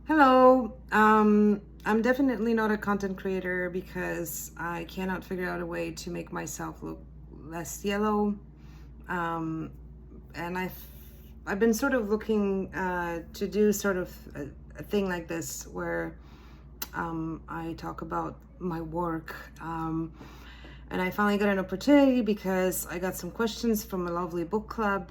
Hello. I'm definitely not a content creator because I cannot figure out a way to make myself look less yellow. Um, and I've been sort of looking to do sort of a thing like this where I talk about my work. And I finally got an opportunity because I got some questions from a lovely book club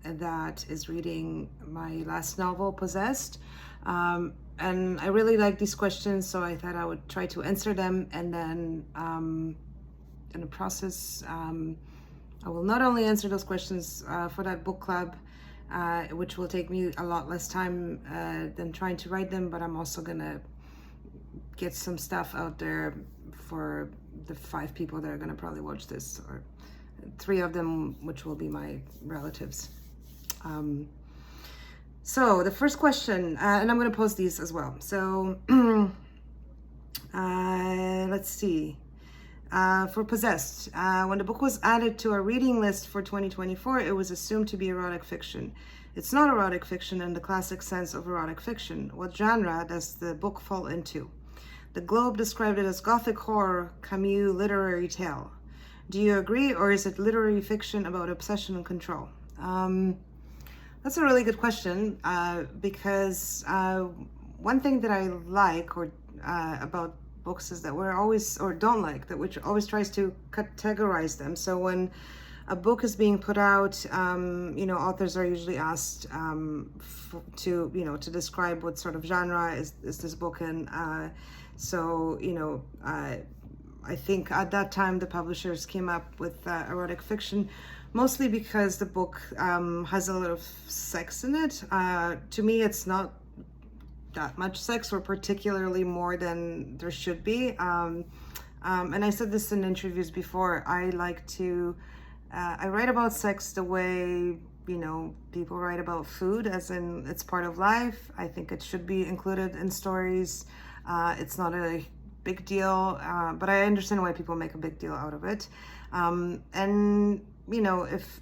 that is reading my last novel, Possessed. And I really like these questions, so I thought I would try to answer them. And then in the process, I will not only answer those questions for that book club, which will take me a lot less time than trying to write them, but I'm also gonna get some stuff out there for the 5 people that are gonna probably watch this, or 3 of them, which will be my relatives. So the first question, and I'm gonna post these as well. So let's see. For Possessed, when the book was added to our reading list for 2024, it was assumed to be erotic fiction. It's not erotic fiction in the classic sense of erotic fiction. What genre does the book fall into? The Globe described it as Gothic Horror, Camus literary tale. Do you agree, or is it literary fiction about obsession and control? That's a really good question because one thing that I like or about books is that we're always, or don't like, that which always tries to categorize them. So when a book is being put out, authors are usually asked to describe what sort of genre is this book in. I think at that time the publishers came up with erotic fiction, mostly because the book has a lot of sex in it. To me, it's not that much sex, or particularly more than there should be. And I said this in interviews before. I write about sex the way people write about food, as in it's part of life. I think it should be included in stories. It's not a big deal, but I understand why people make a big deal out of it.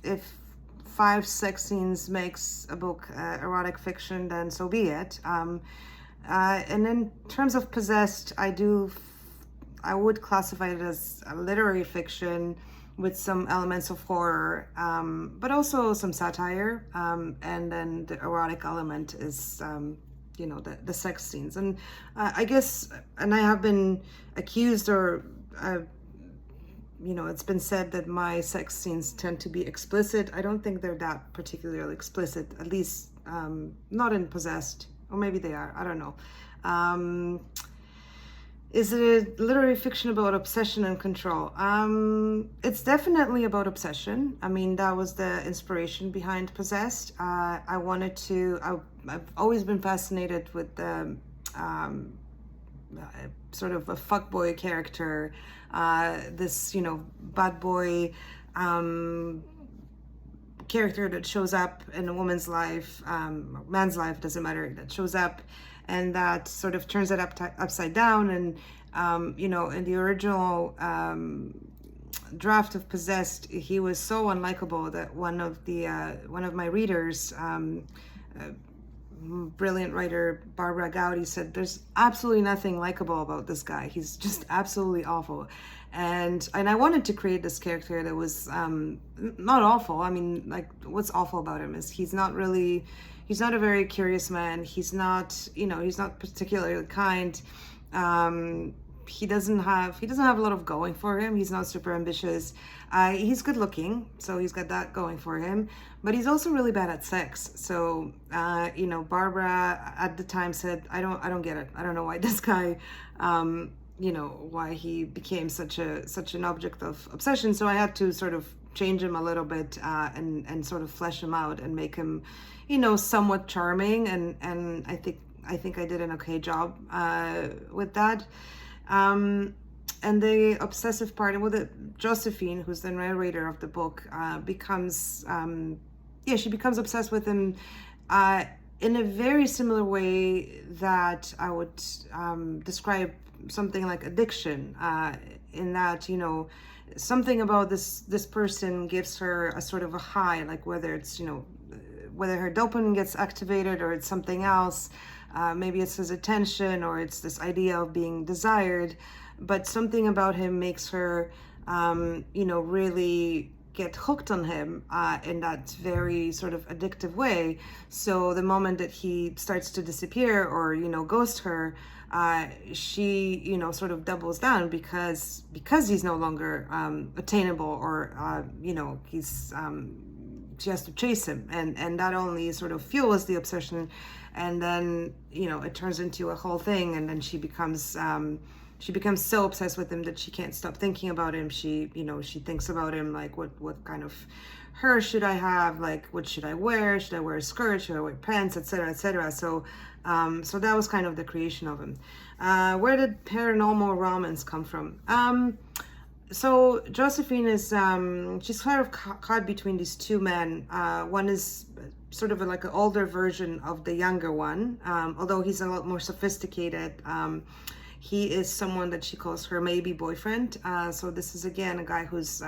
If 5 sex scenes makes a book erotic fiction, then so be it. And in terms of Possessed, I would classify it as a literary fiction with some elements of horror, but also some satire. And then the erotic element is the sex scenes. And I guess, and I have been accused, or it's been said that my sex scenes tend to be explicit. I don't think they're that particularly explicit, at least not in Possessed, or maybe they are, I don't know. Is it a literary fiction about obsession and control? It's definitely about obsession. I mean, that was the inspiration behind Possessed. I've always been fascinated with the sort of a fuckboy character, this bad boy character that shows up in a woman's life, man's life, doesn't matter, that shows up and that sort of turns it upside down. And in the original draft of Possessed, he was so unlikable that one of my readers, brilliant writer Barbara Gowdy, said there's absolutely nothing likable about this guy. He's just absolutely awful. And I wanted to create this character that was not awful. I mean, like, what's awful about him is he's not a very curious man. He's not particularly kind. He doesn't have a lot of going for him. He's not super ambitious. He's good looking, so he's got that going for him. But he's also really bad at sex. So Barbara at the time said, I don't get it. I don't know why this guy, why he became such an object of obsession. So I had to sort of change him a little bit and sort of flesh him out and make him, somewhat charming. And I think I did an okay job with that. And the obsessive part, Josephine, who's the narrator of the book, becomes obsessed with him in a very similar way that I would describe something like addiction, in that, something about this person gives her a sort of a high, like whether it's, whether her dopamine gets activated or it's something else. Maybe it's his attention or it's this idea of being desired, but something about him makes her, really get hooked on him in that very sort of addictive way. So the moment that he starts to disappear or, ghost her, she, sort of doubles down because he's no longer attainable or, she has to chase him, and that only sort of fuels the obsession, and then it turns into a whole thing, and then she becomes so obsessed with him that she can't stop thinking about him. She thinks about him like, what kind of hair should I have, like what should I wear a skirt, should I wear pants, etc., etc. So that was kind of the creation of him. Where did paranormal romance come from? So Josephine is she's kind of caught between these two men. One is sort of like an older version of the younger one, although he's a lot more sophisticated. He is someone that she calls her maybe boyfriend. So this is again a guy who's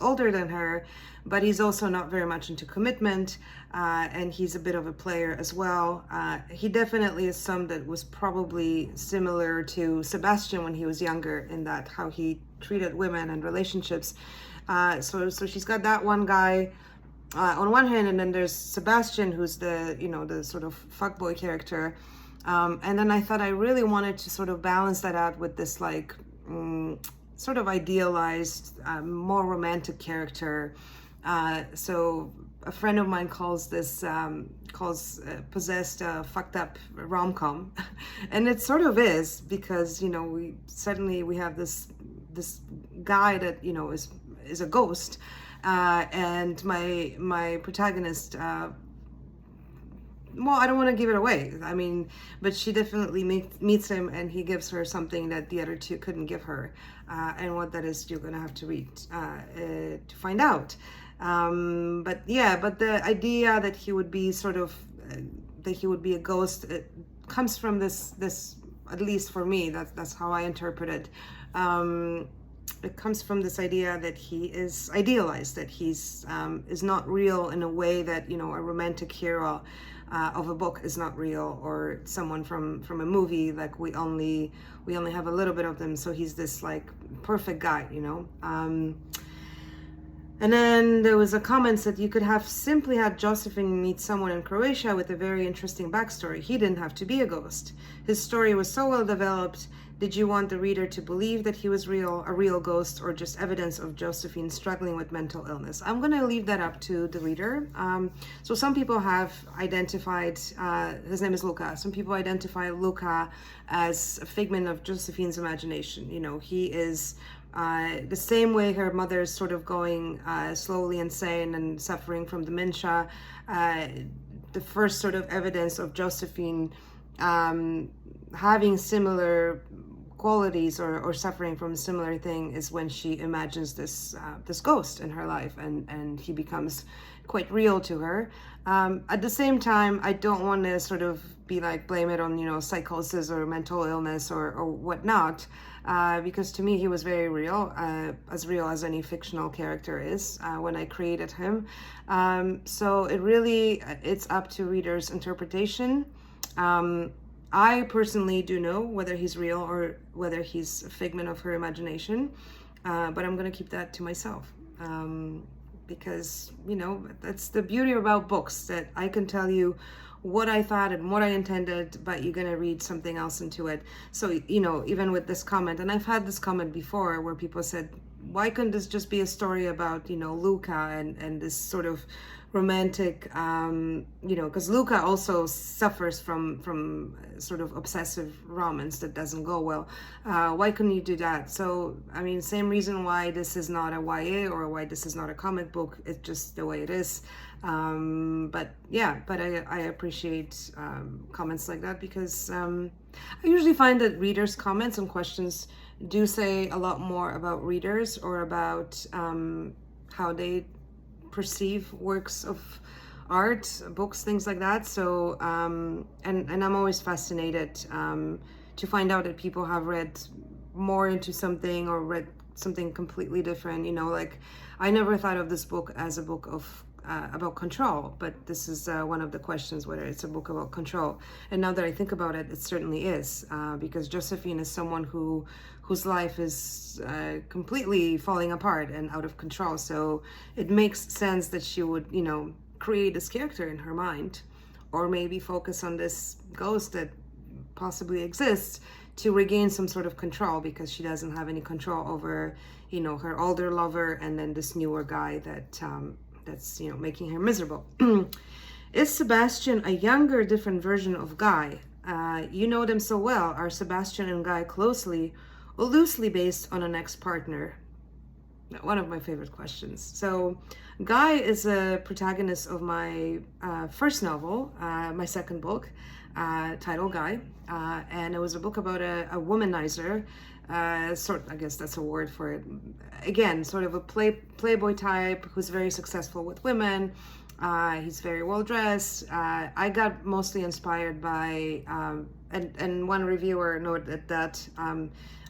older than her, but he's also not very much into commitment, and he's a bit of a player as well. He definitely is some that was probably similar to Sebastien when he was younger, in that how he treated women and relationships. So she's got that one guy on one hand, and then there's Sebastien, who's the sort of fuckboy character. And then I thought I really wanted to sort of balance that out with this like sort of idealized, more romantic character. So a friend of mine calls this Possessed fucked up rom-com, and it sort of is, because we have this guy that is a ghost, and my protagonist. Well, I don't want to give it away. I mean, but she definitely meets him, and he gives her something that the other two couldn't give her. And what that is, you're going to have to read to find out. But the idea that he would be a ghost, it comes from this, at least for me, that's how I interpret it. It comes from this idea that he is idealized, that he's is not real in a way that a romantic hero of a book is not real, or someone from a movie. Like we only have a little bit of them, so he's this like perfect guy, And then there was a comment that you could have simply had Josephine meet someone in Croatia with a very interesting backstory. He didn't have to be a ghost. His story was so well developed. Did you want the reader to believe that he was a real ghost, or just evidence of Josephine struggling with mental illness? I'm going to leave that up to the reader. So some people have identified, his name is Luca. Some people identify Luca as a figment of Josephine's imagination. He is the same way her mother is sort of going slowly insane and suffering from dementia. The first sort of evidence of Josephine having similar qualities or suffering from a similar thing is when she imagines this ghost in her life, and he becomes quite real to her. At the same time, I don't want to sort of be like blame it on psychosis or mental illness or whatnot, because to me he was very real as any fictional character is when I created him. So it's up to readers' interpretation. I personally do know whether he's real or whether he's a figment of her imagination, but I'm going to keep that to myself, because, that's the beauty about books, that I can tell you what I thought and what I intended, but you're going to read something else into it. So, even with this comment, and I've had this comment before where people said, why couldn't this just be a story about, Luca and this sort of romantic, because Luca also suffers from sort of obsessive romance that doesn't go well. Why couldn't you do that? So, I mean, same reason why this is not a YA or why this is not a comic book. It's just the way it is. But I appreciate comments like that, because I usually find that readers' comments and questions do say a lot more about readers or about how they perceive works of art, books, things like that. So and I'm always fascinated to find out that people have read more into something or read something completely different. Like I never thought of this book as a book of about control, but this is one of the questions, whether it's a book about control. And now that I think about it, it certainly is, because Josephine is someone whose life is completely falling apart and out of control. So it makes sense that she would, create this character in her mind, or maybe focus on this ghost that possibly exists to regain some sort of control, because she doesn't have any control over, her older lover and then this newer guy that's making her miserable. Is Sebastien a younger, different version of Guy? You know them so well. Are Sebastien and Guy closely or loosely based on an ex-partner? One of my favorite questions. So Guy is a protagonist of my first novel, my second book, titled Guy, and it was a book about a womanizer, I guess that's a word for it. Again, sort of a playboy type who's very successful with women. He's very well dressed. I got mostly inspired by, and one reviewer noted that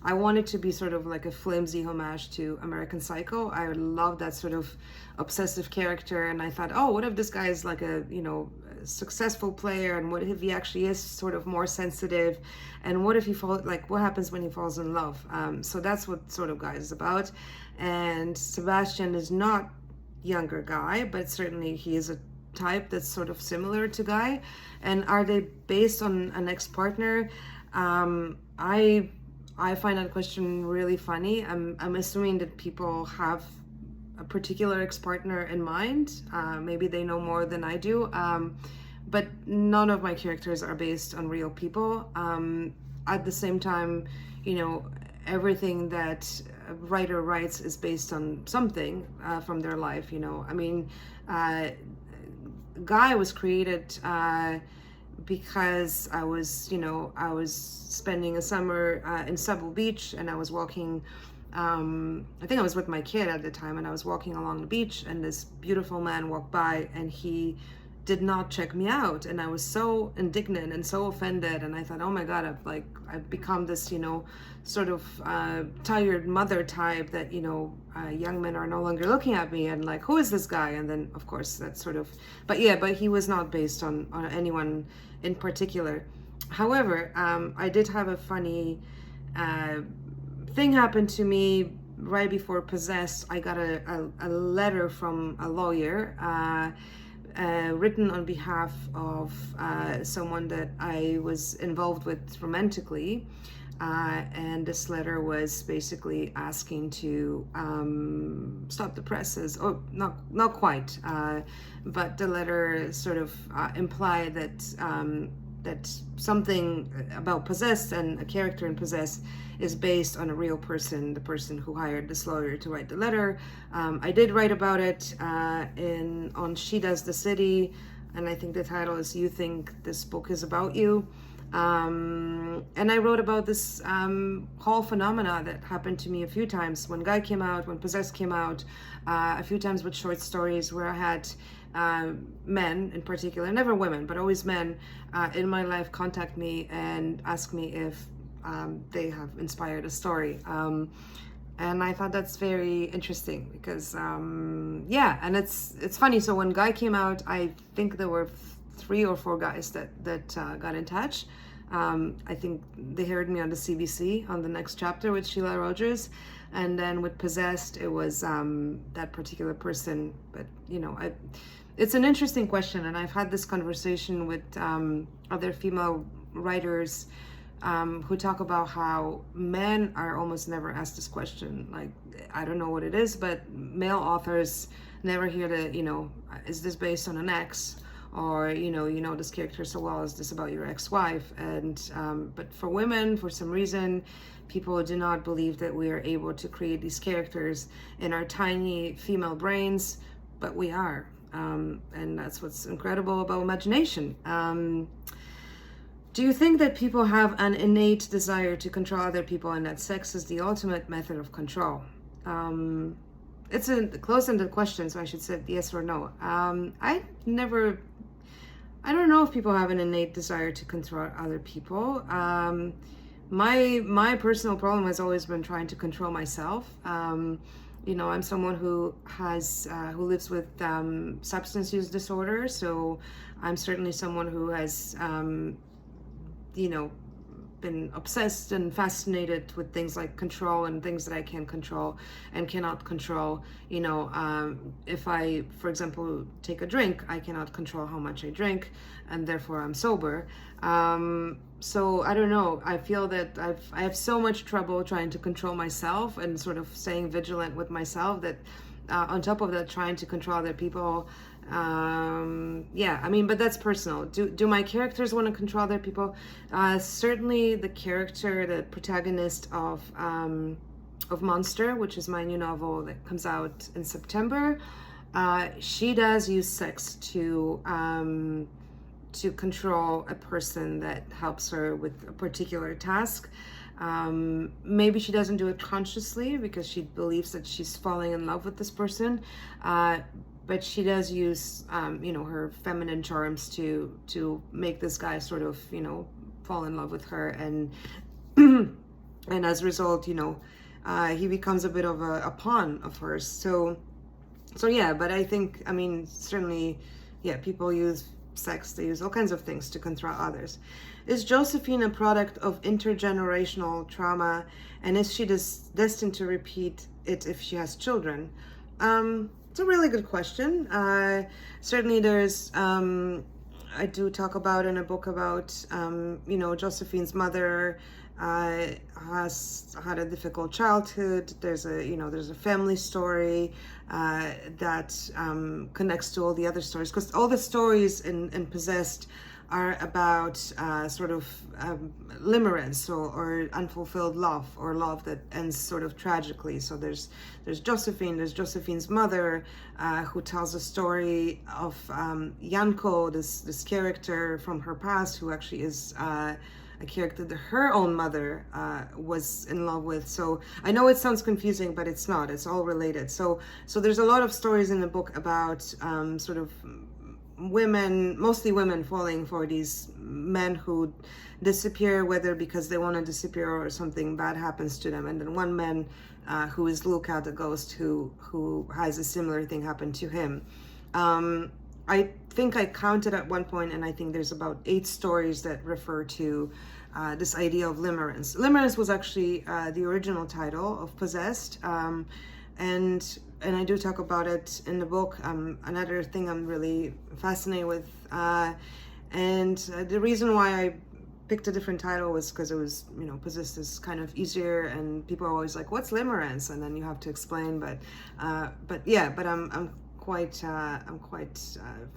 I wanted to be sort of like a flimsy homage to American Psycho. I love that sort of obsessive character, and I thought, oh, what if this guy is like a successful player, and what if he actually is sort of more sensitive, and what if he what happens when he falls in love? So that's what sort of Guy is about. And Sebastien is not younger Guy, but certainly he is a type that's sort of similar to Guy. And are they based on an ex-partner? I find that question really funny. I'm assuming that people have a particular ex-partner in mind. Maybe they know more than I do. But none of my characters are based on real people. At the same time, everything that a writer writes is based on something from their life. Guy was created because I was spending a summer in Sable Beach, and I was walking. I think I was with my kid at the time, and I was walking along the beach, and this beautiful man walked by, and he did not check me out, and I was so indignant and so offended, and I thought, oh my God, I've become this sort of tired mother type that young men are no longer looking at me, and like, who is this guy? And then of course that sort of, but he was not based on anyone in particular. However, I did have a funny thing happen to me right before Possessed. I got a letter from a lawyer written on behalf of someone that I was involved with romantically, and this letter was basically asking to stop the presses, or not quite, but the letter sort of implied that something about Possessed and a character in Possessed is based on a real person, the person who hired this lawyer to write the letter. I did write about it on She Does the City, and I think the title is You Think This Book Is About You. And I wrote about this whole phenomena that happened to me a few times when Guy came out, when Possessed came out, a few times with short stories where I had men in particular, never women, but always men in my life contact me and ask me if they have inspired a story. And I thought that's very interesting because, and it's funny. So when Guy came out, I think there were 3 or 4 guys that got in touch. I think they heard me on the CBC on the next chapter with Sheila Rogers, and then with Possessed, it was that particular person. But it's an interesting question, and I've had this conversation with other female writers who talk about how men are almost never asked this question. Like, I don't know what it is, but male authors never hear is this based on an ex? Or this character so well, is this about your ex-wife? And but for women, for some reason, people do not believe that we are able to create these characters in our tiny female brains, but we are, and that's what's incredible about imagination. Do you think that people have an innate desire to control other people, and that sex is the ultimate method of control? It's a close-ended question, so I should say yes or no. I don't know if people have an innate desire to control other people. My personal problem has always been trying to control myself. I'm someone who who lives with substance use disorder, so I'm certainly someone who has you know been obsessed and fascinated with things like control and things that I can control and cannot control. If I, for example, take a drink, I cannot control how much I drink, and therefore I'm sober. So I don't know. I feel that I have so much trouble trying to control myself and sort of staying vigilant with myself that on top of that, trying to control other people. Yeah, I mean, but that's personal. Do my characters want to control other people? Certainly the character, the protagonist of Monster, which is my new novel that comes out in September, she does use sex to control a person that helps her with a particular task. Maybe she doesn't do it consciously because she believes that she's falling in love with this person, but she does use her feminine charms to make this guy sort of fall in love with her, and and as a result he becomes a bit of a pawn of hers. So yeah, but I think, I mean, certainly, yeah, people use sex, they use all kinds of things to control others. Is Josephine a product of intergenerational trauma, and is she destined to repeat it if she has children? It's a really good question. Certainly there's, I do talk about in a book about, Josephine's mother has had a difficult childhood. There's a family story that connects to all the other stories, because all the stories in Possessed are about sort of limerence or unfulfilled love, or love that ends sort of tragically. So there's Josephine, there's Josephine's mother, who tells a story of Janko, this character from her past, who actually is a character that her own mother was in love with. So I know it sounds confusing, but it's not. It's all related. So there's a lot of stories in the book about sort of women, mostly women, falling for these men who disappear, whether because they want to disappear or something bad happens to them. And then one man who is Luca, the ghost, who has a similar thing happen to him. I think I counted at one point, and I think there's about 8 stories that refer to this idea of limerence. Limerence was actually the original title of Possessed, and I do talk about it in the book. Another thing I'm really fascinated with, and the reason why I picked a different title was because it was, Possessed is kind of easier, and people are always like, "What's limerence?" And then you have to explain. But I'm quite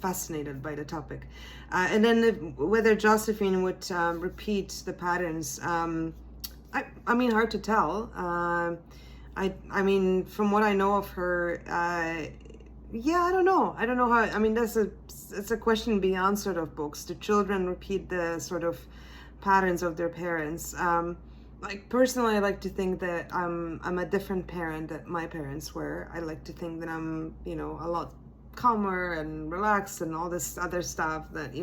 fascinated by the topic, and then whether Josephine would repeat the patterns. I mean, hard to tell. I mean, from what I know of her, yeah, I don't know how. I mean, it's a question beyond sort of books. Do children repeat the sort of patterns of their parents? Like, personally, I like to think that I'm a different parent that my parents were. I like to think that I'm, a lot calmer and relaxed and all this other stuff that,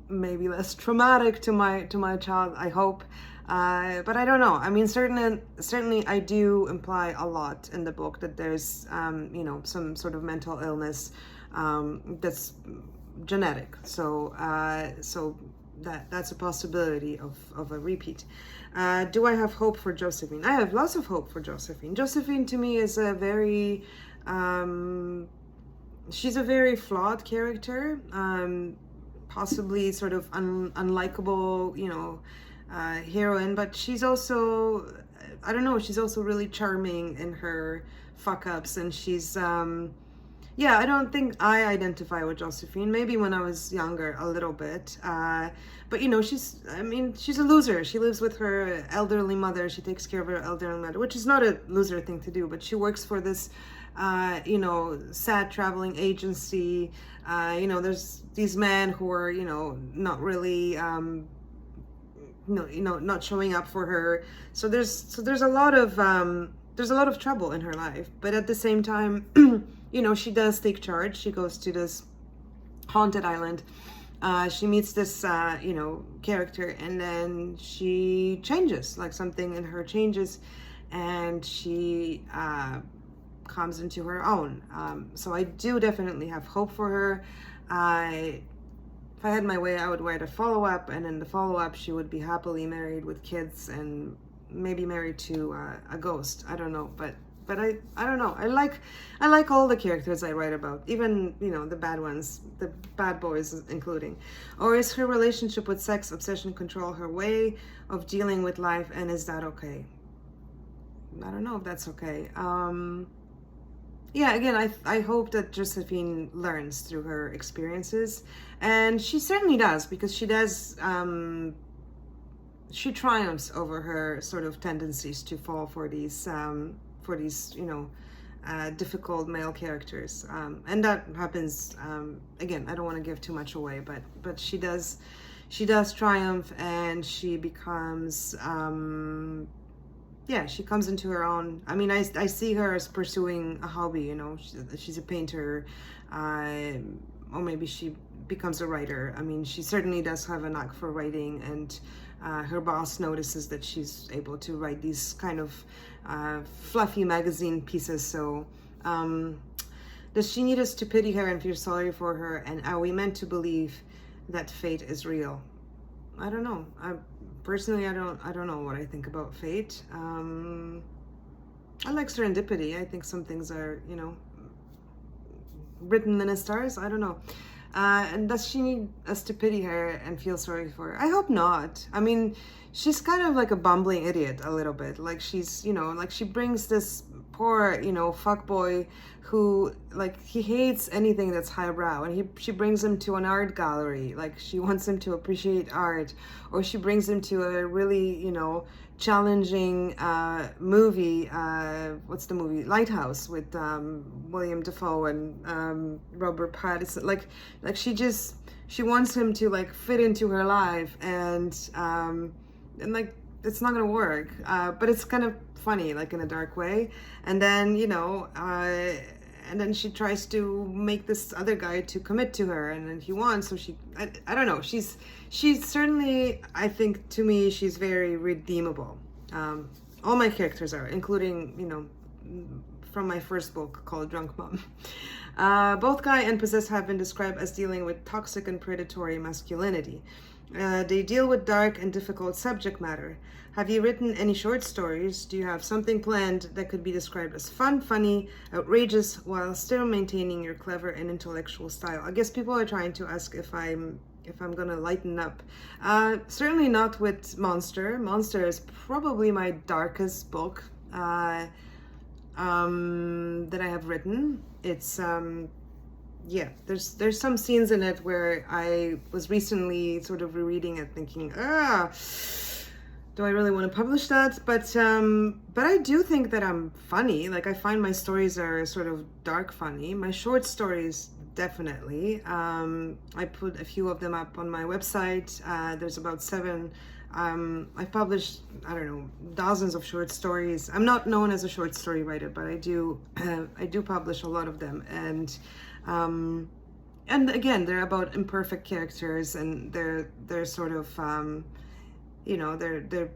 maybe less traumatic to my child, I hope. But I don't know. I mean, certainly I do imply a lot in the book that there's, some sort of mental illness that's genetic. So that's a possibility of a repeat. Do I have hope for Josephine? I have lots of hope for Josephine. Josephine, to me, is a very, she's a very flawed character, possibly sort of unlikable, heroine, but she's also, I don't know, she's also really charming in her fuck-ups, and she's, yeah, I don't think I identify with Josephine. Maybe when I was younger, a little bit. But, she's a loser. She lives with her elderly mother. She takes care of her elderly mother, which is not a loser thing to do. But she works for this, sad traveling agency. There's these men who are, not really, not showing up for her. So there's a lot of trouble in her life. But at the same time, she does take charge. She goes to this haunted island. She meets this, character, and then she changes, like something in her changes. and she comes into her own. So I do definitely have hope for her. If I had my way, I would write a follow-up, and in the follow-up she would be happily married with kids and maybe married to a ghost. I don't know, but I don't know. I like all the characters I write about, even, you know, the bad ones, the bad boys including. Or is her relationship with sex, obsession, control her way of dealing with life, and is that okay? I don't know if that's okay. Yeah, again, I hope that Josephine learns through her experiences, and she certainly does, because she does. She triumphs over her sort of tendencies to fall for these, you know, difficult male characters, and that happens. Again, I don't want to give too much away, but she does triumph, and she becomes. Yeah, she comes into her own. I mean, I see her as pursuing a hobby, you know. She's a painter, or maybe she becomes a writer. I mean, she certainly does have a knack for writing, and her boss notices that she's able to write these kind of fluffy magazine pieces. So does she need us to pity her and feel sorry for her, and are we meant to believe that fate is real? I don't know. Personally, I don't know what I think about fate. I like serendipity. I think some things are, you know, written in the stars. I don't know. And does she need us to pity her and feel sorry for her? I hope not. I mean, she's kind of like a bumbling idiot a little bit. Like, she's, you know, like she brings this poor, you know, fuckboy who, like, he hates anything that's highbrow, and she brings him to an art gallery. Like, she wants him to appreciate art, or she brings him to a really, you know, challenging movie. What's the movie? Lighthouse, with William Dafoe and Robert Pattinson. Like she wants him to, like, fit into her life, and like, it's not gonna work, but it's kind of funny, like, in a dark way. And then, you know, and then she tries to make this other guy to commit to her, and then he wants, so I don't know, she's certainly, I think, to me, she's very redeemable. All my characters are, including, you know, from my first book called Drunk Mom. Both Guy and Possessed have been described as dealing with toxic and predatory masculinity. They deal with dark and difficult subject matter. Have you written any short stories? Do you have something planned that could be described as fun, funny, outrageous, while still maintaining your clever and intellectual style? I guess people are trying to ask if I'm gonna lighten up. Certainly not with Monster. Monster is probably my darkest book that I have written. It's yeah, there's some scenes in it where I was recently sort of rereading it, thinking, do I really want to publish that? But I do think that I'm funny. Like, I find my stories are sort of dark funny. My short stories, definitely. I put a few of them up on my website. There's about 7. I published, I don't know, dozens of short stories. I'm not known as a short story writer, but I do publish a lot of them. And again, they're about imperfect characters, and they're sort of, you know, they're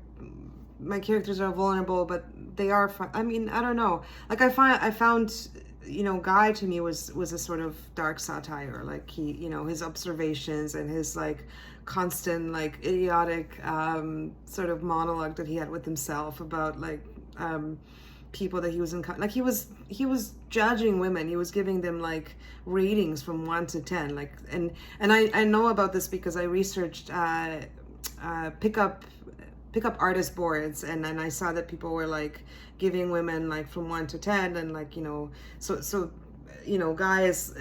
my characters are vulnerable, but they are fun. I mean, I don't know. Like, I found, you know, Guy to me was a sort of dark satire. Like, he, you know, his observations and his, like, constant, like, idiotic sort of monologue that he had with himself about, like, people that he was in, like, he was judging women. He was giving them, like, ratings from 1 to 10, like, and I know about this because I researched pickup artist boards, and then I saw that people were, like, giving women, like, from 1 to 10, and, like, you know, so you know, Guy is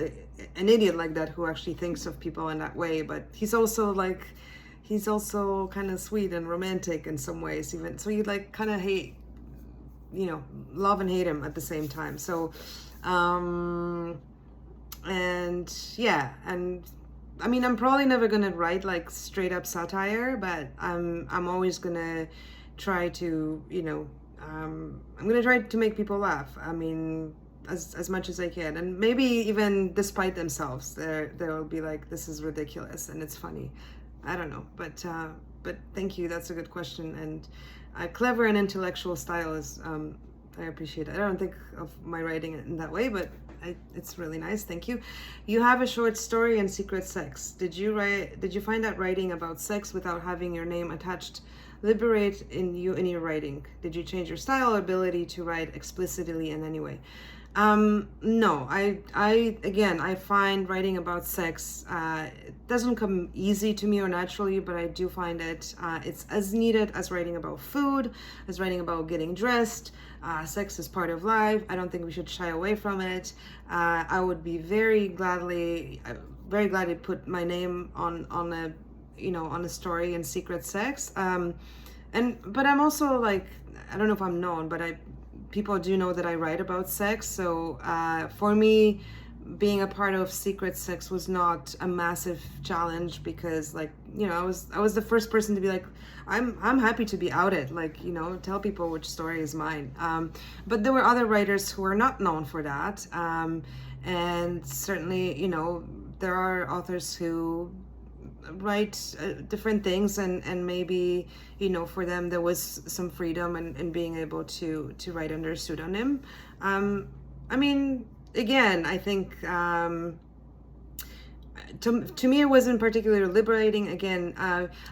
an idiot like that who actually thinks of people in that way, but he's also kind of sweet and romantic in some ways, even, so you, like, kind of hate, you know, love and hate him at the same time. So and yeah, and I mean, I'm probably never gonna write, like, straight up satire, but I'm always gonna try to, you know, I'm gonna try to make people laugh. I mean, as much as I can, and maybe even despite themselves, they'll be like, this is ridiculous, and it's funny. I don't know, but thank you. That's a good question, and clever and intellectual style is I appreciate it. I don't think of my writing in that way, but it's really nice. Thank you. You have a short story in Secret Sex. Did you find that writing about sex without having your name attached liberate in your writing? Did you change your style or ability to write explicitly in any way? No, again, I find writing about sex, it doesn't come easy to me or naturally, but I do find it, it's as needed as writing about food, as writing about getting dressed. Sex is part of life. I don't think we should shy away from it. I would be very gladly put my name on a, on a story in Secret Sex. But I'm also like, I don't know if I'm known, but people do know that I write about sex. So for me, being a part of Secret Sex was not a massive challenge because, like, I was the first person to be like, I'm happy to be outed, like, tell people which story is mine. But there were other writers who are not known for that, and certainly, there are authors who write different things, and maybe for them there was some freedom in being able to write under a pseudonym. I mean, again, I think to me it wasn't particularly liberating. Again,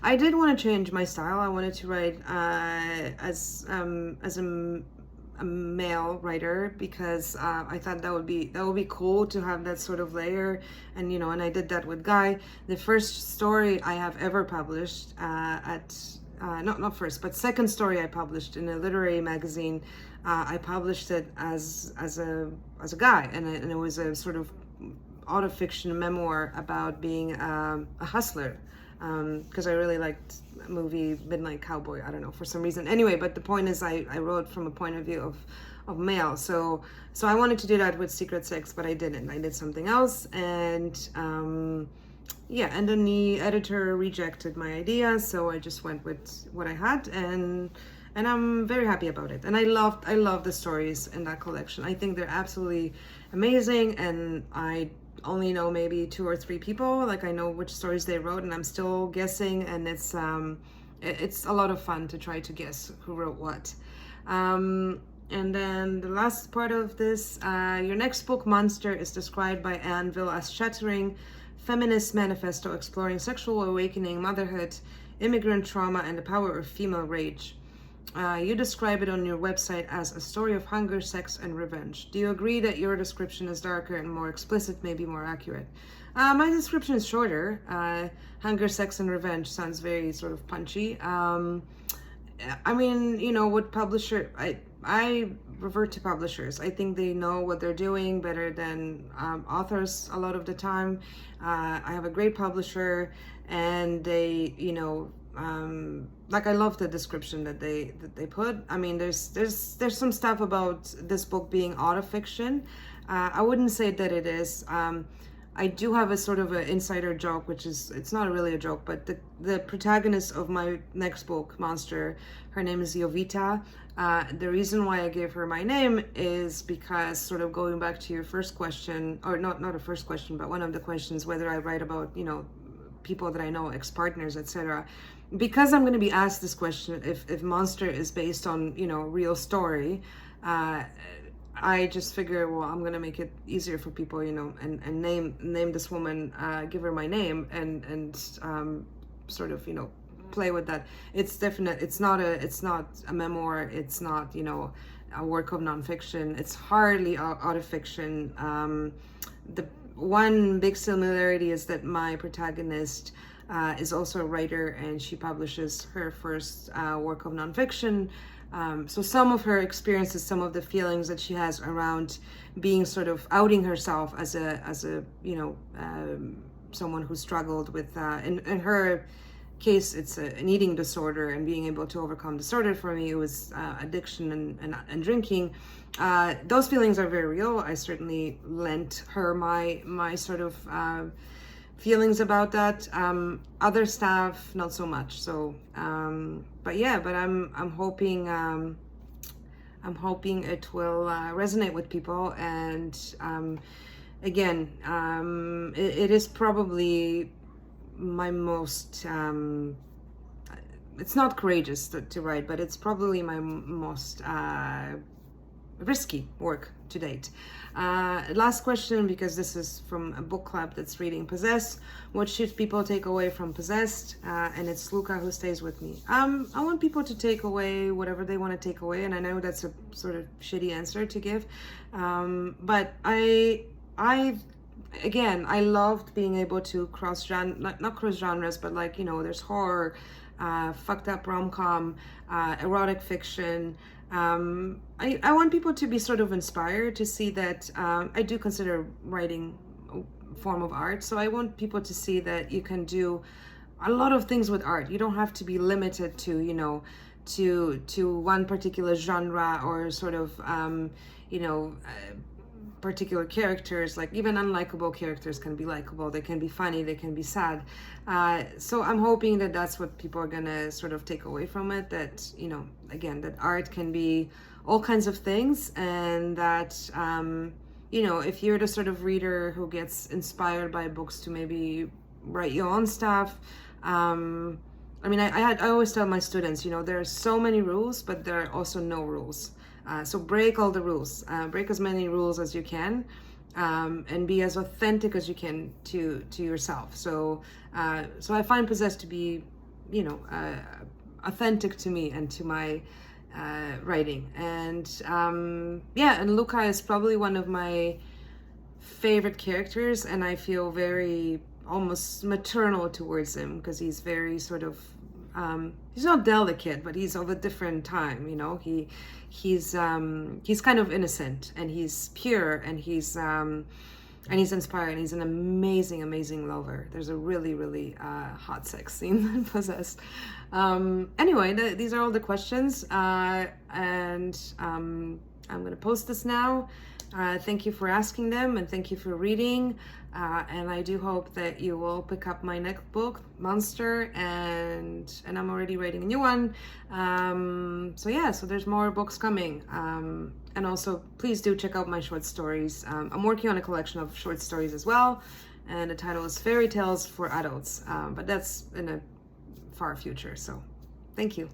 I did want to change my style. I wanted to write as a male writer because I thought that would be cool to have that sort of layer, and and I did that with Guy. The first story I have ever published not first, but second story I published in a literary magazine. I published it as a guy, and it was a sort of autofiction memoir about being a hustler, because I really liked the movie Midnight Cowboy. I don't know, for some reason. Anyway, but the point is I wrote from a point of view of male. So I wanted to do that with Secret Sex, but I didn't. I did something else, and and then the editor rejected my idea, so I just went with what I had, and I'm very happy about it. And I love the stories in that collection. I think they're absolutely amazing, and I only know maybe 2 or 3 people. Like, I know which stories they wrote, and I'm still guessing, and it's a lot of fun to try to guess who wrote what. And then the last part of this, your next book, Monster, is described by Anvil as shattering feminist manifesto exploring sexual awakening, motherhood, immigrant trauma, and the power of female rage. You describe it on your website as a story of hunger, sex, and revenge. Do you agree that your description is darker and more explicit, maybe more accurate? My description is shorter. Hunger, sex, and revenge sounds very sort of punchy. I mean, what publisher... I revert to publishers. I think they know what they're doing better than authors a lot of the time. I have a great publisher, and they, like, I love the description that they put. I mean, there's some stuff about this book being autofiction. I wouldn't say that it is. I do have a sort of an insider joke, which is, it's not really a joke, but the protagonist of my next book, Monster, her name is Jowita. The reason why I gave her my name is because, sort of going back to your first question, or not a first question, but one of the questions, whether I write about, people that I know, ex-partners, etc. Because I'm going to be asked this question, if Monster is based on, real story, I just figure, well, I'm gonna make it easier for people, and name this woman, give her my name, and sort of, play with that. It's not a memoir. It's not, a work of nonfiction. It's hardly autofiction. The one big similarity is that my protagonist is also a writer, and she publishes her first work of nonfiction. So some of her experiences, some of the feelings that she has around being sort of outing herself as a someone who struggled with, in her case, it's an eating disorder, and being able to overcome disorder. For me, it was addiction and drinking. Those feelings are very real. I certainly lent her my sort of feelings about that. Other stuff, not so much. So, but I'm hoping it will resonate with people. And again, it is probably my most it's not courageous to write, but it's probably my most risky work to date. Last question, because this is from a book club that's reading Possessed. What should people take away from Possessed? And it's Luca who stays with me. I want people to take away whatever they want to take away, and I know that's a sort of shitty answer to give, but I loved being able to cross genre, not cross genres, but like, you know, there's horror, fucked up rom-com, erotic fiction. I want people to be sort of inspired to see that I do consider writing a form of art. So I want people to see that you can do a lot of things with art. You don't have to be limited to, you know, to one particular genre or sort of, particular characters. Like even unlikable characters can be likable, they can be funny, they can be sad. So I'm hoping that that's what people are gonna sort of take away from it, that, you know, again, that art can be all kinds of things, and that you know, if you're the sort of reader who gets inspired by books to maybe write your own stuff, I mean, I always tell my students, you know, there are so many rules, but there are also no rules. So break all the rules, break as many rules as you can, and be as authentic as you can to yourself. So I find Possessed to be, you know, authentic to me and to my writing. And yeah, and Luca is probably one of my favorite characters, and I feel very almost maternal towards him, because he's very sort of he's not delicate, but he's of a different time, you know. He's kind of innocent, and he's pure, and he's inspired, and he's an amazing lover. There's a really hot sex scene in Possessed. Anyway, these are all the questions, and I'm gonna post this now. Thank you for asking them, and thank you for reading, and I do hope that you will pick up my next book, Monster, and I'm already writing a new one. So yeah, so there's more books coming, and also please do check out my short stories. I'm working on a collection of short stories as well, and the title is Fairy Tales for Adults, but that's in a far future. So thank you.